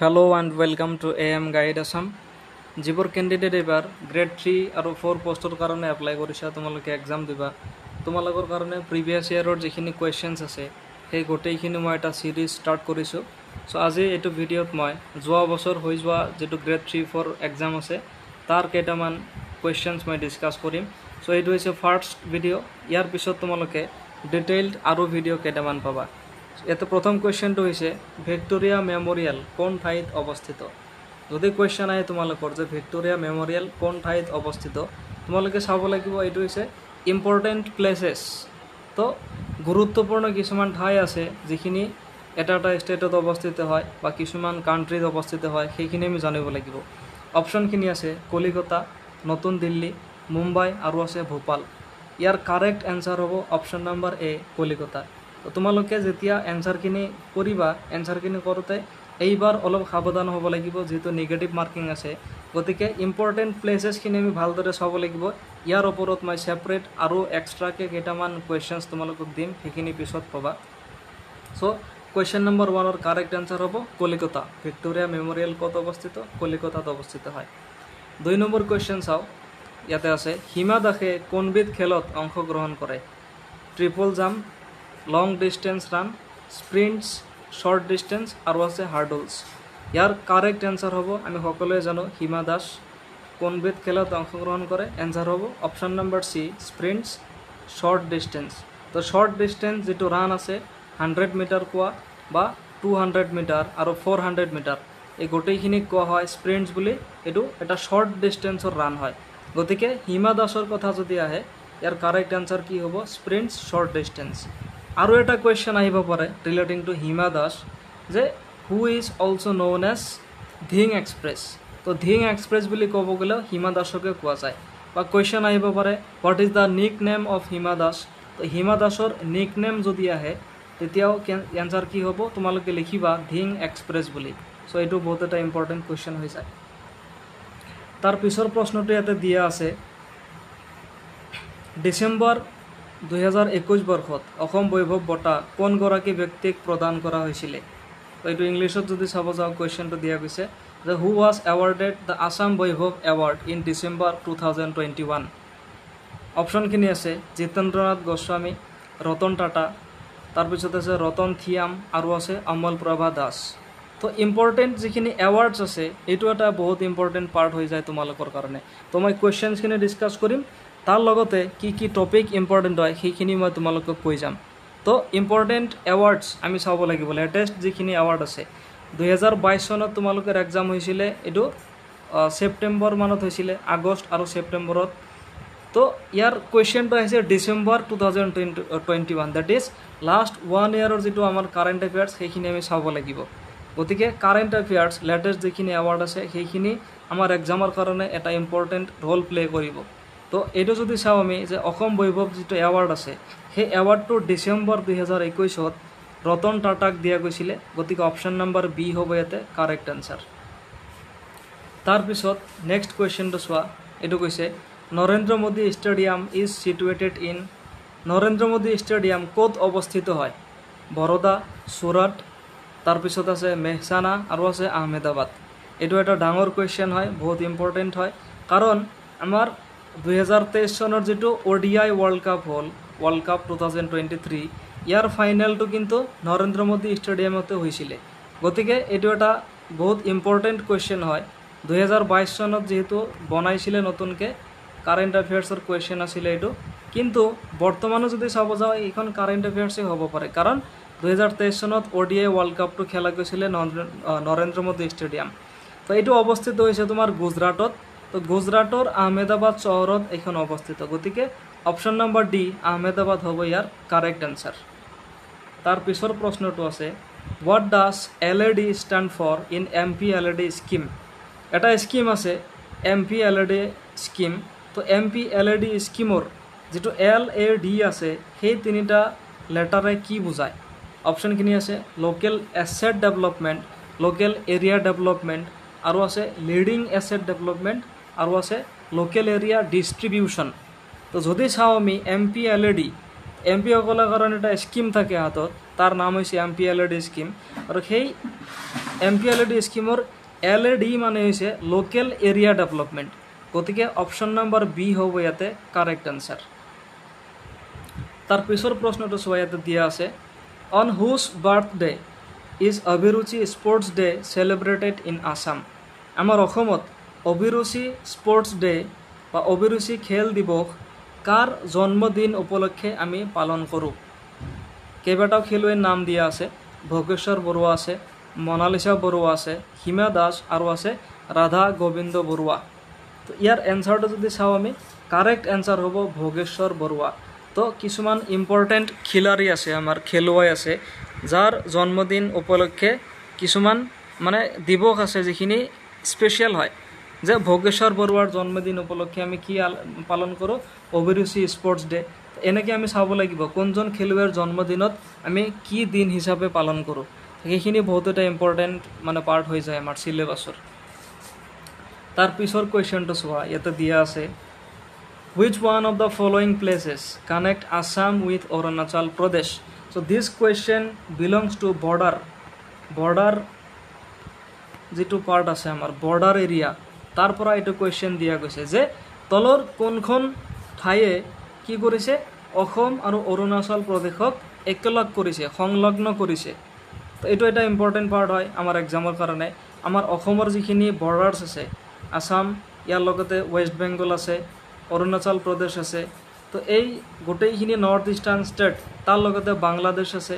Hello and welcome to AM Guide Assam. যিবোৰ candidate এবাৰ grade 3 আৰু 4 পোষ্টৰ কাৰণে এপ্লাই কৰিছা তোমালোকে এক্সাম দিবা তোমালোকৰ কাৰণে প্ৰিভিয়াছ ইয়াৰৰ যিখিনি কোৱেশ্চনছ আছে সেই গোটেইখিনি মই এটা সিৰিজ ষ্টাৰ্ট কৰিছোঁ সো আজি এইটো ভিডিঅ'ত মই যোৱা বছৰ হৈ যোৱা যেটো গ্ৰেড 3 4 এক্সাম আছে তাৰ কেইটামান কোৱেশ্চনছ মই ডিসকাস কৰিম সো এইটো হৈছে ফাৰ্স্ট ভিডিঅ' ইয়াৰ পিছত তোমালোকে ডিটেইলড আৰু ভিডিঅ' কেইটামান পাবা এটা প্ৰথম কোৱেশ্চনটো হৈছে ভিক্টোৰিয়া মেমৰিয়েল কোন ঠাইত অৱস্থিত যদি কোৱেশ্চন আহে তোমালোকৰ যে ভিক্টোৰিয়া মেমৰিয়েল কোন ঠাইত অৱস্থিত তোমালোকে চাব লাগিব এইটো হৈছে ইম্পৰ্টেন্ট প্লেसेस তো গুৰুত্বপূৰ্ণ কিছুমান ঠাই আছে যিখিনি এটা ষ্টেটত অৱস্থিত হয় বা কিছুমান কান্ট্ৰিত অৱস্থিত হয় সেইখিনি আমি জানিব লাগিব অপচনখিনি আছে কলিকতা নতুন দিল্লী মুম্বাই আৰু আছে ভোপাল ইয়াৰ কাৰেক্ট আনসাৰ হ'ব অপচন নম্বৰ এ কলিকতা তো তোমালোকে যেতিয়া আনসাৰখিনি কৰিবা আনসাৰখিনি কৰোতে এইবাৰ অলপ সাৱধান হ'ব লাগিব যেটো নেগেটিভ মাৰ্কিং আছে গতিকে ইম্পৰ্টেন্ট প্লেसेसখিনি আমি ভালদৰে চাব লাগিব ইয়াৰ ওপৰত মই সেপাৰেট আৰু এক্সট্ৰাকে কেইটামান কোৱেশ্চনছ তোমালোকক দিম সেইখিনি পিছত পাবা সো কোৱেশ্চন নম্বৰ 1 ৰ কাৰেক্ট আনসাৰ হ'ব কলিকতা ভিক্টোৰিয়া মেমৰিয়েল ক'ত অৱস্থিত কলিকতাত অৱস্থিত হয় 2 নম্বৰ কোৱেশ্চন চাও ইয়াতে আছে হিমা দাসে কোনবিধ খেলত অংশগ্ৰহণ কৰে ট্ৰিপল জাম্প লং ডিস্টেন্স ৰান স্প্ৰিণ্টছ শৰ্ট ডিস্টেন্স আৰু আছে হাৰ্ডলছ ইয়াৰ কাৰেক্ট আনসাৰ হ'ব আমি সকলোৱে জানো হিমা দাস কোনবিধ খেলত অংশগ্ৰহণ কৰে আনসাৰ হ'ব অপচন নম্বৰ সি স্প্ৰিণ্টছ শৰ্ট ডিস্টেন্স তো শৰ্ট ডিস্টেন্স যেটো ৰান আছে 100 মিটাৰ কোৱা বা 200 মিটাৰ আৰু 400 মিটাৰ এই গোটেইখিনি কোৱা হয় স্প্ৰিণ্টছ বুলি এটো এটা শৰ্ট ডিস্টেন্সৰ ৰান হয় গতিকে হিমা দাসৰ কথা যদি আহে ইয়াৰ কাৰেক্ট আনসাৰ কি হ'ব স্প্ৰিণ্টছ শৰ্ট ডিস্টেন্স আৰু এটা কোৱেশ্চন আহিব পাৰে ৰিলেটিং টু হিমা দাস যে who is also known as Dhing Express তো ধিং এক্সপ্ৰেছ বুলি ক'ব গ'লে হিমা দাসকে কোৱা যায় বা কোৱেশ্চন আহিব পাৰে what is the nick name of Hima Das তো হিমা দাসৰ নিক নেম যদি আহে তেতিয়াও আনসাৰ কি হ'ব তোমালোকে লিখিবা ধিং এক্সপ্ৰেছ বুলি সো এইটো বহুত এটা ইম্পৰ্টেন্ট কোৱেশ্চন হৈ যায় তাৰ পিছৰ প্ৰশ্নটো ইয়াতে দিয়া আছে ডিসেম্বৰ 2021 বৰ্ষত অসম বৈভৱ বঁটা কোন গৰাকী ব্যক্তিক প্ৰদান কৰা হৈছিল তো এইটো ইংলিছত যদি চাব যাও কোৱেশ্চনটো দিয়া গৈছে যে who was awarded the Assam Baibhav award in December 2021 অপচনখিনি আছে জিতেন্দ্ৰনাথ গোস্বামী ৰতন টাটা তাৰ পিছত আছে ৰতন থিয়াম আৰু আছে অমল প্ৰভা দাস তো ইম্পৰ্টেন্ট যিখিনি এৱাৰ্ডছ আছে এইটো এটা বহুত ইম্পৰ্টেন্ট পাৰ্ট হৈ যায় তোমালোকৰ কাৰণে তো মই কোৱেশ্চনখিনি ডিসকাস কৰিম তাৰ লগতে কি কি টপিক ইম্পৰ্টেন্ট হয় সেইখিনি মই তোমালোকক কৈ যাম তো ইম্পৰ্টেন্ট এৱাৰ্ডছ আমি চাব লাগিব লেটেষ্ট যিখিনি এৱাৰ্ড আছে 2022 চনত তোমালোকৰ এক্সাম হৈছিল এটো সেপ্টেম্বৰ মানত হৈছিল আগষ্ট আৰু সেপ্টেম্বৰত তো ইয়াৰ কোৱেশ্চনটো আছে ডিসেম্বৰ 2021 দ্যাট ইজ লাষ্ট 1 ইয়াৰৰ যেটো আমাৰ কাৰেন্ট এফেয়াৰ্স সেইখিনি আমি চাব লাগিব গতিকে কাৰেন্ট এফেয়াৰ্স লেটেষ্ট যিখিনি এৱাৰ্ড আছে সেইখিনি আমাৰ এক্সামৰ কাৰণে এটা ইম্পৰ্টেন্ট ৰোল প্লে কৰিব তো এইটো যদি চাও আমি যে অসম বৈভৱ যেটো এৱাৰ্ড আছে সেই এৱাৰ্ডটো ডিসেম্বৰ 2021 ত ৰতন টাটাক দিয়া গৈছিল গতিকে অপচন নম্বৰ বি হ'ব ইয়াতে কাৰেক্ট আনসাৰ তাৰ পিছত নেক্সট কোৱেশ্চনটো চোৱা এটো কৈছে Narendra Modi stadium is situated in Narendra Modi stadium ক'ত অৱস্থিত হয় বৰোদা সুৰাট তাৰ পিছত আছে মেহসানা আৰু আছে আহমেদাবাদ এটো এটা ডাঙৰ কোৱেশ্চন হয় বহুত ইম্পৰ্টেন্ট হয় কাৰণ আমাৰ 2023 চনৰ যেটো ওডিআই ওয়াৰ্ল্ড কাপ হল ওয়াৰ্ল্ড কাপ 2023 ইয়াৰ ফাইনালটো কিন্তু নৰেন্দ্ৰ মোদী ষ্টেডিয়ামতে হৈছিল গতিকে এটো এটা বহুত ইম্পৰ্টেন্ট কোৱেশ্চন হয় 2022 চনত যেহেতু বনাইছিল নতুনকে কাৰেন্ট এফেয়াৰ্সৰ কোৱেশ্চন আছিল এটো কিন্তু বৰ্তমানো যদি চাব যাও এইখন কাৰেন্ট এফেয়াৰ্সে হ'ব পাৰে কাৰণ 2023 চনত ওডিআই ওয়াৰ্ল্ড কাপটো খেলা গৈছিল নৰেন্দ্ৰ মোদী ষ্টেডিয়াম তো এটো অৱস্থিত হৈছে তোমাৰ গুজৰাটত তো গুজৰাটৰ আহমেদাবাদ চহৰত এখন অৱস্থিত গতিকে অপচন নম্বৰ ডি আহমেদাবাদ হ'ব ইয়াৰ কাৰেক্ট আনসাৰ তাৰ পিছৰ প্ৰশ্নটো আছে what does LED stand for in MP LED scheme এটা স্কিম আছে এমপি এলইডি স্কিম তো এমপি এলইডি স্কিমৰ যেটো এল এ ডি আছে সেই তিনিটা লেটাৰে কি বুজায় অপচনখিনি আছে local asset development local area development আৰু আছে লিডিং এছেট ডেভেলপমেন্ট আৰু আছে লোকেল এৰিয়া ডিস্ট্ৰিবিউশন তো যদি চাও আমি এমপি এলইডি এম পিসকলৰ কাৰণে এটা স্কিম থাকে হাতত, তাৰ নাম হৈছে MPLAD স্কিম। আৰু সেই MPLAD স্কিমৰ LAD মানে হৈছে লোকেল এৰিয়া ডেভেলপমেণ্ট। গতিকে অপশ্যন নম্বৰ বি হ'ব ইয়াতে কাৰেক্ট এনচাৰ। তাৰ পিছৰ প্ৰশ্নটো চোৱা, ইয়াতে দিয়া আছে অন হুজ বাৰ্থডে ইজ অভিৰুচি sports day celebrated in Assam. আমাৰ অসমত অভিৰুচি স্পৰ্টছ ডে বা অভিৰুচি খেল দিৱস কাৰ জন্মদিন উপলক্ষে আমি পালন কৰোঁ? কেইবাটাও খেলুৱৈৰ নাম দিয়া আছে। ভোগেশ্বৰ বৰুৱা আছে, মনালিছা বৰুৱা আছে, হিমা দাস আৰু আছে ৰাধা গোবিন্দ বৰুৱা। তো ইয়াৰ এনচাৰটো যদি চাওঁ আমি, কাৰেক্ট এনচাৰ হ'ব ভোগেশ্বৰ বৰুৱা। তো কিছুমান ইম্পৰ্টেণ্ট খিলাৰী আছে, আমাৰ খেলুৱৈ আছে, যাৰ জন্মদিন উপলক্ষে কিছুমান মানে দিৱস আছে যিখিনি স্পেচিয়েল হয়। যে ভোগেশ্বৰ বৰুৱাৰ জন্মদিন উপলক্ষে আমি কি পালন কৰোঁ? অভিৰুচি স্পৰ্টছ ডে। এনেকৈ আমি চাব লাগিব কোনজন খেলুৱৈৰ জন্মদিনত আমি কি দিন হিচাপে পালন কৰোঁ। সেইখিনি বহুত এটা ইম্পৰ্টেণ্ট মানে পাৰ্ট হৈ যায় আমাৰ চিলেবাছৰ। তাৰ পিছৰ কুৱেশ্যনটো চোৱা, ইয়াতে দিয়া আছে which one of the following places connect Assam with Arunachal Pradesh. So' this question belongs two border যিটো পাৰ্ট আছে আমাৰ বৰ্ডাৰ এৰিয়া, তাৰ পৰা এইটো কুৱেশ্যন দিয়া গৈছে যে তলৰ কোনখন ঠাইয়ে কি কৰিছে? অসম আৰু অৰুণাচল প্ৰদেশক একেলগ কৰিছে, সংলগ্ন কৰিছে। তো এইটো এটা ইম্পৰ্টেণ্ট পাৰ্ট হয় আমাৰ এক্সামৰ কাৰণে। আমাৰ অসমৰ যিখিনি বৰ্ডাৰ্ছ আছে, আছাম, ইয়াৰ লগতে ৱেষ্ট বেংগল আছে, অৰুণাচল প্ৰদেশ আছে। তো এই গোটেইখিনি নৰ্থ ইষ্টাৰ্ণ ষ্টেট, তাৰ লগতে বাংলাদেশ আছে।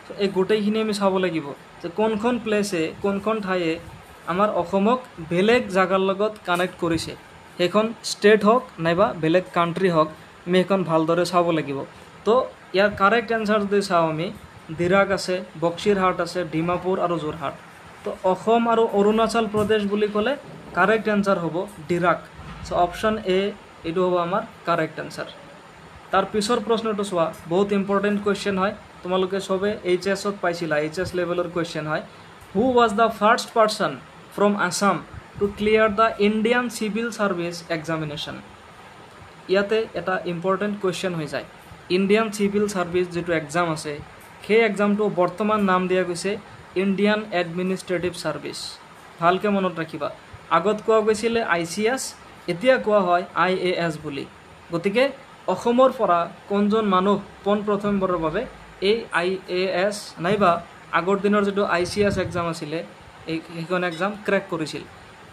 তো এই গোটেইখিনি আমি চাব লাগিব যে কোনখন প্লেচে, কোনখন ঠাইয়ে আমাৰ অসমক বেলেগ জাগাৰ লগত কানেক্ট কৰিছে। সেইখন ষ্টেট হওক নাইবা বেলেগ কাণ্ট্ৰি হওক, আমি সেইখন ভালদৰে চাব লাগিব। তো ইয়াৰ কাৰেক্ট এনচাৰ যদি চাওঁ আমি, দিৰাক আছে, বক্সিৰহাট আছে, ডিমাপুৰ আৰু যোৰহাট। তো অসম আৰু অৰুণাচল প্ৰদেশ বুলি ক'লে কাৰেক্ট এনচাৰ হ'ব দিৰাক। চ' অপশ্যন এ এইটো হ'ব আমাৰ কাৰেক্ট এনচাৰ। তাৰ পিছৰ প্ৰশ্নটো চোৱা, বহুত ইম্পৰ্টেণ্ট কুৱেশ্যন হয়, তোমালোকে চবে HS-ত পাইছিলা, HS লেভেলৰ কুৱেশ্যন হয়। Who was the first person from Assam to clear the Indian civil service examination? ইয়াতে এটা ইম্পৰ্টেণ্ট কুৱেশ্যন হৈ যায়। ইণ্ডিয়ান চিভিল ছাৰ্ভিচ যিটো এক্সাম আছে, সেই এক্সামটো বৰ্তমান নাম দিয়া গৈছে ইণ্ডিয়ান এডমিনিষ্ট্ৰেটিভ ছাৰ্ভিচ। ভালকৈ মনত ৰাখিবা, আগত কোৱা গৈছিলে ICS, এতিয়া কোৱা হয় IAS বুলি। গতিকে অসমৰ পৰা কোনজন মানুহ পোনপ্ৰথমবাৰৰ বাবে এই IAS নাইবা আগৰ দিনৰ যিটো ICS এক্সাম আছিলে, সেইখন এক্সাম ক্ৰেক কৰিছিল?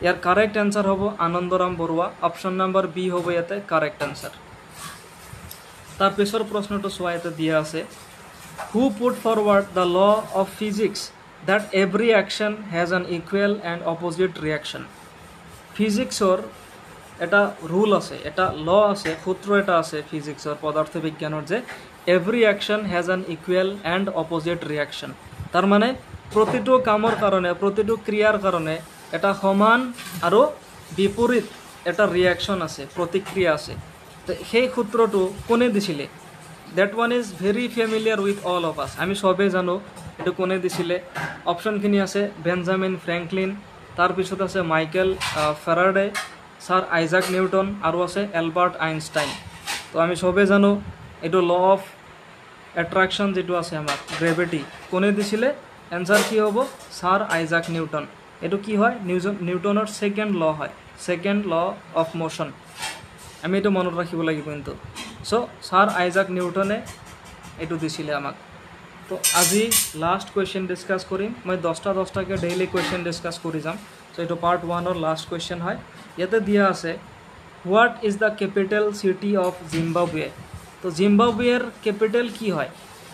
ইয়াৰ কাৰেক্ট এনচাৰ হ'ব Anandaram Barua. Option number B হ'ব ইয়াতে কাৰেক্ট এনচাৰ। তাৰ পিছৰ প্ৰশ্নটো চোৱা, ইয়াতে দিয়া আছে who put forward the law of physics that every action has an equal and opposite reaction? ফিজিক্সৰ এটা ৰুল আছে, এটা ল আছে, সূত্ৰ এটা আছে ফিজিক্সৰ, পদাৰ্থ বিজ্ঞানৰ, যে every action has an equal and opposite reaction. তাৰমানে প্ৰতিটো কামৰ কাৰণে, প্ৰতিটো ক্ৰিয়াৰ কাৰণে এটা সমান আৰু বিপৰীত এটা ৰিয়েকশ্যন আছে, প্ৰতিক্ৰিয়া আছে। তো সেই সূত্ৰটো কোনে দিছিলে? That one is very familiar with all of us. আমি চবেই জানো এইটো কোনে দিছিলে। অপশ্যনখিনি আছে বেঞ্জামিন ফ্ৰেংকলিন, তাৰপিছত আছে Michael Faraday, sir Isaac Newton আৰু আছে এলবাৰ্ট আইনষ্টাইন। তো আমি চবেই জানো এইটো ল অফ এট্ৰেকশ্যন যিটো আছে আমাৰ গ্ৰেভিটি, কোনে দিছিলে? এনচাৰ কি হ'ব? Sir Isaac Newton. এইটো কি হয়? নিউটনৰ ছেকেণ্ড ল হয়, ছেকেণ্ড ল অফ মোশ্যন। আমি এইটো মনত ৰাখিব লাগিব কিন্তু। চ' ছাৰ আইজাক নিউটনে এইটো দিছিলে আমাক। তো আজি লাষ্ট কুৱেশ্যন ডিছকাছ কৰিম। মই 10টাকৈ ডেইলি কুৱেশ্যন ডিছকাছ কৰি যাম। চ' এইটো পাৰ্ট 1ৰ লাষ্ট কুৱেশ্যন হয়। ইয়াতে দিয়া আছে what is the capital city of Zimbabwe? তো জিম্বাবৱেৰ কেপিটেল কি হয়?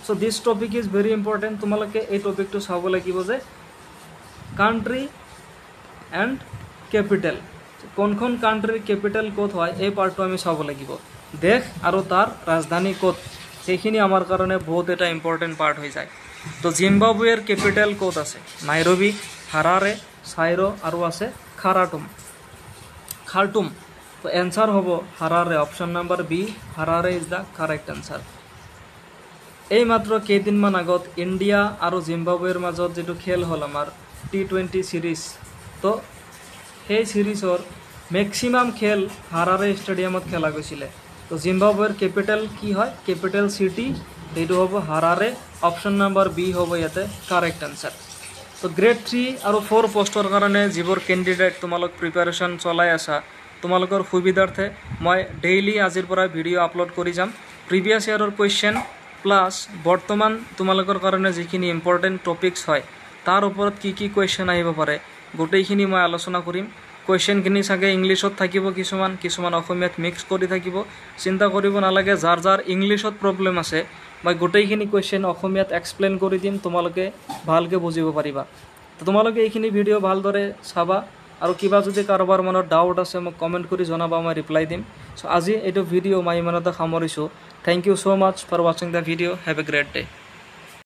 চ' দিছ টপিক ইজ ভেৰি ইম্পৰ্টেণ্ট। তোমালোকে এই টপিকটো চাব লাগিব যে কাণ্ট্ৰি এণ্ড কেপিটেল, কোনখন কাণ্ট্ৰিৰ কেপিটেল ক'ত হয়, এই পাৰ্টটো আমি চাব লাগিব। দেশ আৰু তাৰ ৰাজধানী ক'ত, সেইখিনি আমাৰ কাৰণে বহুত এটা ইম্পৰ্টেণ্ট পাৰ্ট হৈ যায়। তো জিম্বাবৱেৰ কেপিটেল ক'ত আছে? নাইৰবি, হাৰাৰে, চাইৰো আৰু আছে খাৰ্টুম। তো এনচাৰ হ'ব Harare. Option number B, Harare is the correct answer. এই মাত্ৰ কেইদিনমান আগত ইণ্ডিয়া আৰু জিম্বাবৱেৰ মাজত যিটো খেল হ'ল আমাৰ T20 ছিৰিজ, তো সেই ছিৰিজৰ মেক্সিমাম খেল হাৰাৰে ষ্টেডিয়ামত খেলা গৈছিলে। তো তো জিম্বাবুৱেৰ কেপিটেল কি হয় কেপিটেল সিটি এইটো হ'ব হাৰাৰে অপশ্যন নম্বৰ বি হ'ব ইয়াতে কাৰেক্ট আনসাৰ তো গ্ৰেড 3 আৰু 4 পোষ্টৰ কাৰণে যিবোৰ কেণ্ডিডেট তোমালোক প্ৰিপাৰেশ্যন চলাই আছা তোমালোকৰ সুবিধাৰ্থে মই ডেইলি আজিৰ পৰা ভিডিঅ' আপলোড কৰি যাম প্ৰিভিয়াছ ইয়াৰৰ কুৱেশ্যন প্লাছ বৰ্তমান তোমালোকৰ কাৰণে যিখিনি ইম্পৰ্টেণ্ট টপিকছ হয় তাৰ ওপৰত কি কি কুৱেশ্যন আহিব পাৰে গোটেইখিনি মই আলোচনা কৰিম কুৱেশ্যনখিনি চাগে ইংলিছত থাকিব কিছুমান অসমীয়াত মিক্স কৰি থাকিব চিন্তা কৰিব নালাগে যাৰ যাৰ ইংলিছত প্ৰব্লেম আছে মই গোটেইখিনি কুৱেশ্যন অসমীয়াত এক্সপ্লেইন কৰি দিম তোমালোকে ভালকৈ বুজিব পাৰিবা তো তোমালোকে এইখিনি ভিডিঅ' ভালদৰে চাবা আৰু কিবা যদি কাৰোবাৰ মনত ডাউট আছে মোক কমেণ্ট কৰি জনাবা মই ৰিপ্লাই দিম চ' আজি এইটো ভিডিঅ' মই ইমানতে সামৰিছোঁ thank you so much for watching the video have a great day